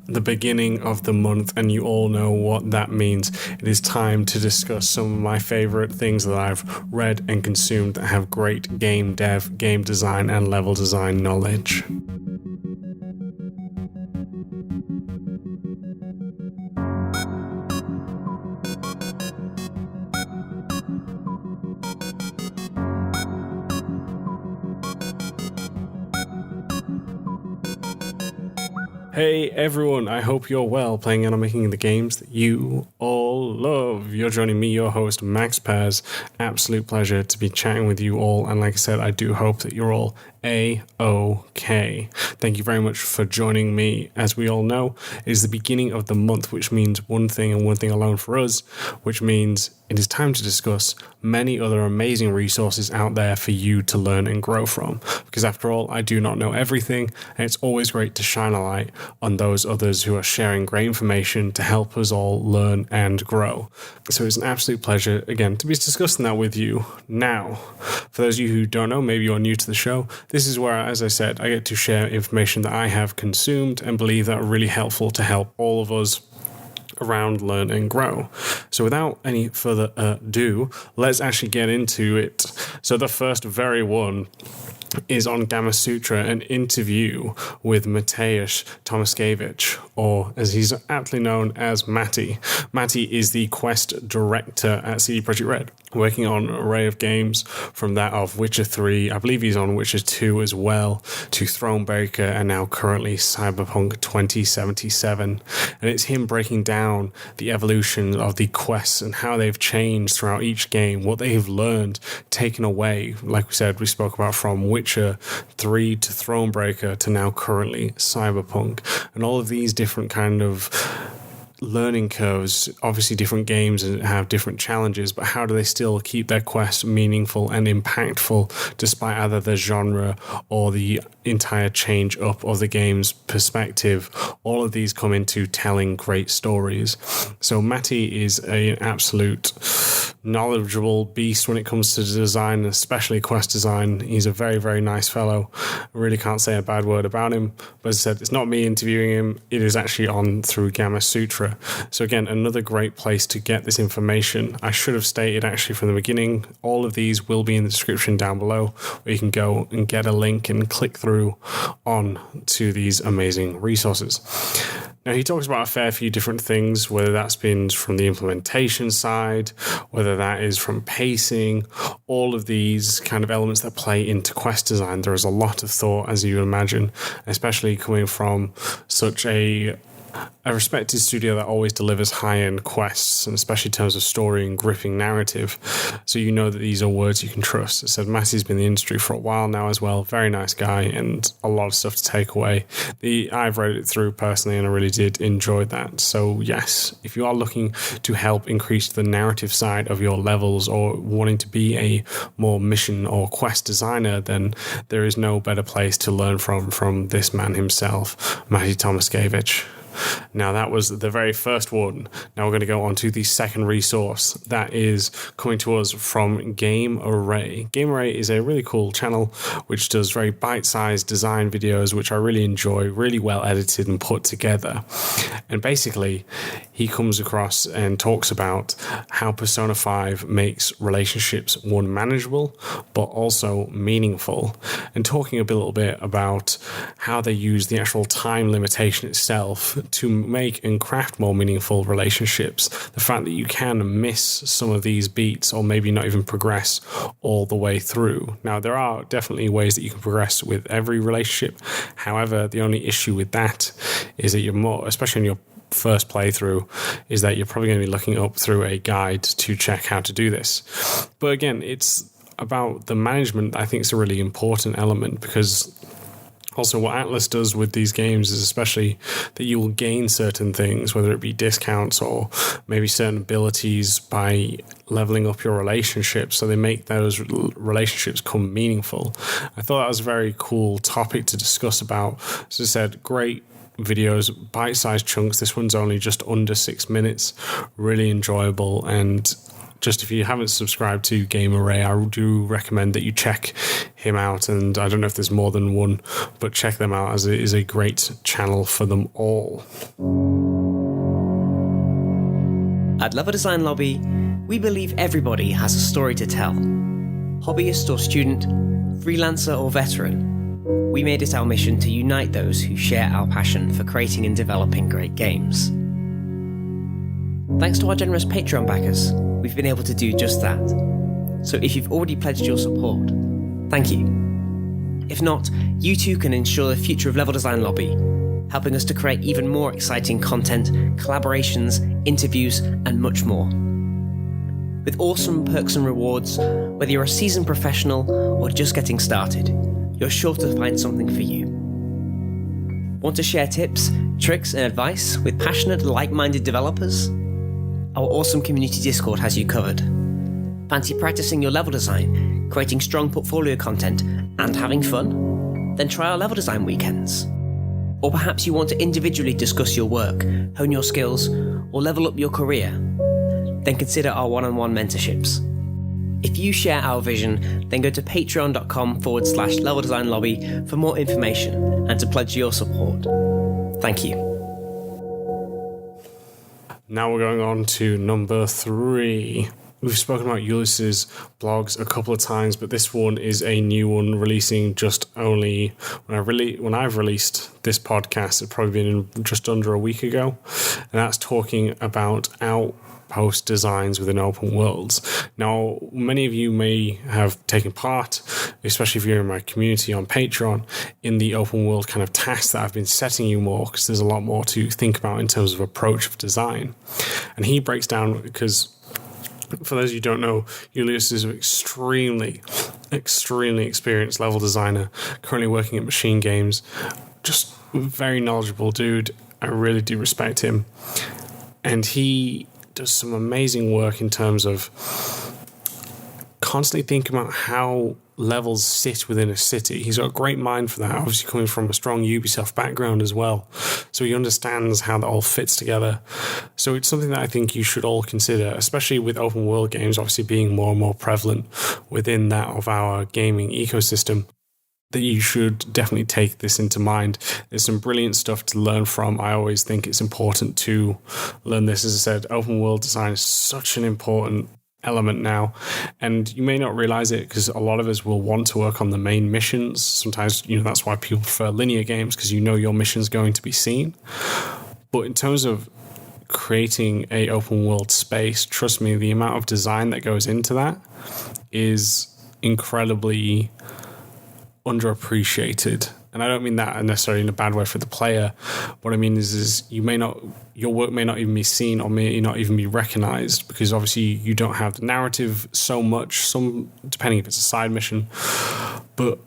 The beginning of the month, and you all know what that means. It is time to discuss some of my favorite things that I've read and consumed that have great game dev, game design, and level design knowledge. Hey everyone, I hope you're well, playing and making the games that you all love. You're joining me, your host, Max Paz. Absolute pleasure to be chatting with you all, and like I said, I do hope that you're all A-OK. Thank you very much for joining me. As we all know, it is the beginning of the month, which means one thing and one thing alone for us, which means it is time to discuss many other amazing resources out there for you to learn and grow from. Because after all, I do not know everything, and it's always great to shine a light on those others who are sharing great information to help us all learn and grow. So it's an absolute pleasure, again, to be discussing that with you now. For those of you who don't know, maybe you're new to the show, this is where, as I said, I get to share information that I have consumed and believe that are really helpful to help all of us around learn and grow. So without any further ado, let's actually get into it. So the first very one is on Gamasutra, an interview with Mateusz Tomaszkiewicz, or as he's aptly known as Matty. Matty is the quest director at CD Projekt Red, working on an array of games from that of Witcher 3, I believe he's on Witcher 2 as well, to Thronebreaker, and now currently Cyberpunk 2077. And it's him breaking down the evolution of the quests and how they've changed throughout each game, what they have learned, taken away, like we said, we spoke about from Witcher 3 to Thronebreaker to now currently Cyberpunk, and all of these different kind of learning curves. Obviously different games have different challenges, but how do they still keep their quests meaningful and impactful despite either the genre or the entire change up of the game's perspective? All of these come into telling great stories. So Matty is an absolute knowledgeable beast when it comes to design, especially quest design. He's a very, very nice fellow. I really can't say a bad word about him, but as I said, it's not me interviewing him, it is actually on through Gamasutra. So again, another great place to get this information. I should have stated actually from the beginning, all of these will be in the description down below, where you can go and get a link and click through on to these amazing resources. Now, he talks about a fair few different things, whether that's been from the implementation side, whether that is from pacing, all of these kind of elements that play into quest design. There is a lot of thought, as you would imagine, especially coming from such a respected studio that always delivers high-end quests, and especially in terms of story and gripping narrative. So you know that these are words you can trust. I said Matty's been in the industry for a while now as well. Very nice guy and a lot of stuff to take away. I've read it through personally and I really did enjoy that. So yes, if you are looking to help increase the narrative side of your levels or wanting to be a more mission or quest designer, then there is no better place to learn from this man himself, Matty Tomaszkiewicz. Now that was the very first one. Now we're going to go on to the second resource that is coming to us from Game Array. Game Array is a really cool channel which does very bite-sized design videos which I really enjoy, really well edited and put together. And basically he comes across and talks about how Persona 5 makes relationships, one, manageable but also meaningful, and talking a little bit about how they use the actual time limitation itself to make and craft more meaningful relationships. The fact that you can miss some of these beats or maybe not even progress all the way through. Now, there are definitely ways that you can progress with every relationship. However, the only issue with that is that you're more, especially in your first playthrough, is that you're probably going to be looking up through a guide to check how to do this. But again, it's about the management. I think it's a really important element, because also what Atlas does with these games is especially that you will gain certain things, whether it be discounts or maybe certain abilities, by leveling up your relationships, so they make those relationships come meaningful. I thought that was a very cool topic to discuss about. As I said, great videos, bite-sized chunks. This one's only just under 6 minutes, really enjoyable, and just if you haven't subscribed to Game Array, I do recommend that you check him out. And I don't know if there's more than one, but check them out, as it is a great channel for them all. At Level Design Lobby, we believe everybody has a story to tell. Hobbyist or student, freelancer or veteran, we made it our mission to unite those who share our passion for creating and developing great games. Thanks to our generous Patreon backers, we've been able to do just that. So if you've already pledged your support, thank you. If not, you too can ensure the future of Level Design Lobby, helping us to create even more exciting content, collaborations, interviews, and much more. With awesome perks and rewards, whether you're a seasoned professional or just getting started, you're sure to find something for you. Want to share tips, tricks, and advice with passionate, like-minded developers? Our awesome community Discord has you covered. Fancy practicing your level design, creating strong portfolio content, and having fun? Then try our level design weekends. Or perhaps you want to individually discuss your work, hone your skills, or level up your career? Then consider our one-on-one mentorships. If you share our vision, then go to patreon.com/Level Design Lobby for more information and to pledge your support. Thank you. Now we're going on to number 3. We've spoken about Ulyss's blogs a couple of times, but this one is a new one releasing just only when I've released this podcast. It's probably been just under a week ago, and that's talking about Outpost Designs within open worlds. Now, many of you may have taken part, especially if you're in my community on Patreon, in the open world kind of tasks that I've been setting you more, because there's a lot more to think about in terms of approach of design. And he breaks down, because for those of you who don't know, Ulyss is an extremely experienced level designer, currently working at Machine Games. Just a very knowledgeable dude. I really do respect him. And he does some amazing work in terms of constantly thinking about how levels sit within a city. He's got a great mind for that, obviously coming from a strong Ubisoft background as well. So he understands how that all fits together. So it's something that I think you should all consider, especially with open world games obviously being more and more prevalent within that of our gaming ecosystem, that you should definitely take this into mind. There's some brilliant stuff to learn from. I always think it's important to learn this. As I said, open world design is such an important element now, and you may not realize it because a lot of us will want to work on the main missions. Sometimes, that's why people prefer linear games, because your mission's going to be seen. But in terms of creating a open world space, trust me, the amount of design that goes into that is incredibly underappreciated. And I don't mean that necessarily in a bad way for the player. What I mean is your work may not even be seen, or may not even be recognized, because obviously you don't have the narrative so much, depending if it's a side mission. But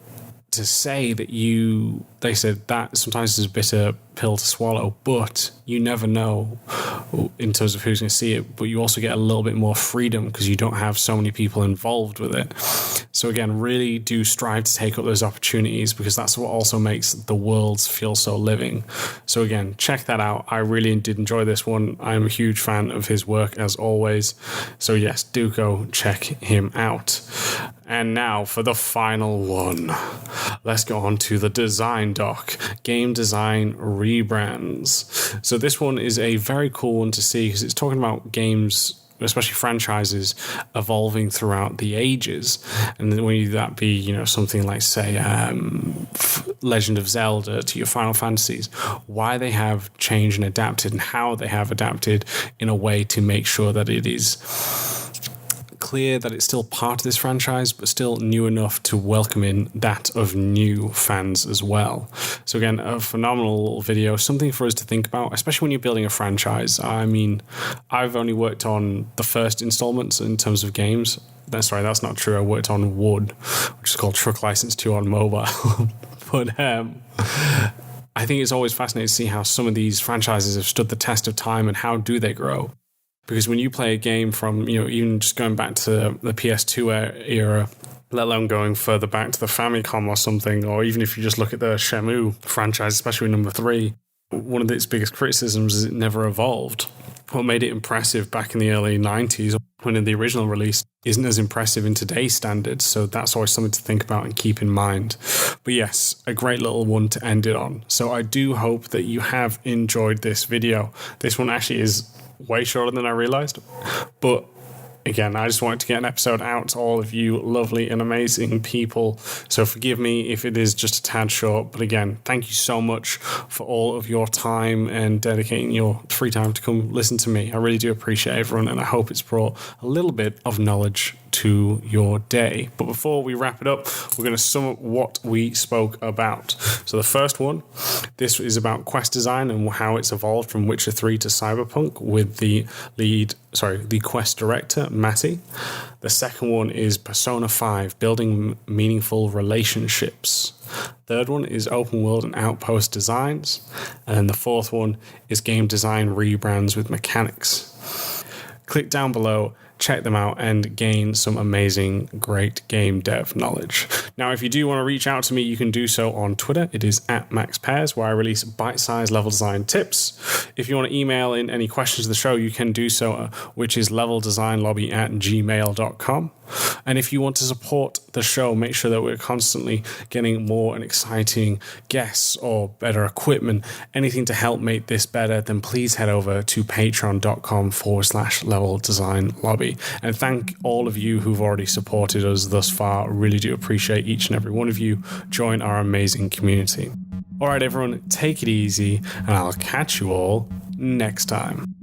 to say that they said that sometimes is a bitter pill to swallow, but you never know in terms of who's going to see it. But you also get a little bit more freedom because you don't have so many people involved with it. So again, really do strive to take up those opportunities, because that's what also makes the worlds feel so living. So again, check that out. I really did enjoy this one. I'm a huge fan of his work as always. So yes, do go check him out. And now for the final one. Let's go on to the design doc, game design rebrands. So this one is a very cool one to see, because it's talking about games, especially franchises, evolving throughout the ages. And then when that be, something like, say, Legend of Zelda to your Final Fantasies, why they have changed and adapted, and how they have adapted in a way to make sure that it is clear that it's still part of this franchise, but still new enough to welcome in that of new fans as well. So again, a phenomenal video, something for us to think about, especially when you're building a franchise. I mean, I've only worked on the first installments in terms of games. That's not true. I worked on Wood, which is called Truck License 2 on mobile. But I think it's always fascinating to see how some of these franchises have stood the test of time, and how do they grow. Because when you play a game from, even just going back to the PS2 era, let alone going further back to the Famicom or something, or even if you just look at the Shenmue franchise, especially number 3, one of its biggest criticisms is it never evolved. what made it impressive back in the early 90s when in the original release isn't as impressive in today's standards. So that's always something to think about and keep in mind. But yes, a great little one to end it on. So I do hope that you have enjoyed this video. This one actually is way shorter than I realized, but again, I just wanted to get an episode out to all of you lovely and amazing people. So forgive me if it is just a tad short. But again, thank you so much for all of your time and dedicating your free time to come listen to me. I really do appreciate everyone, and I hope it's brought a little bit of knowledge to your day. But before we wrap it up, we're going to sum up what we spoke about. So the first one, this is about quest design and how it's evolved from Witcher 3 to Cyberpunk with the quest director, Matty. The second one is Persona 5, building meaningful relationships. Third one is open world and Outpost Designs. And then the fourth one is game design rebrands with mechanics. Click down below, check them out, and gain some amazing, great game dev knowledge. Now, if you do want to reach out to me, you can do so on Twitter. It is @MaxPairs, where I release bite-sized level design tips. If you want to email in any questions to the show, you can do so, which is leveldesignlobby@gmail.com. And if you want to support the show, make sure that we're constantly getting more and exciting guests or better equipment, anything to help make this better, then please head over to patreon.com/leveldesignlobby. And thank all of you who've already supported us thus far. I really do appreciate each and every one of you. Join our amazing community. All right, everyone, take it easy, and I'll catch you all next time.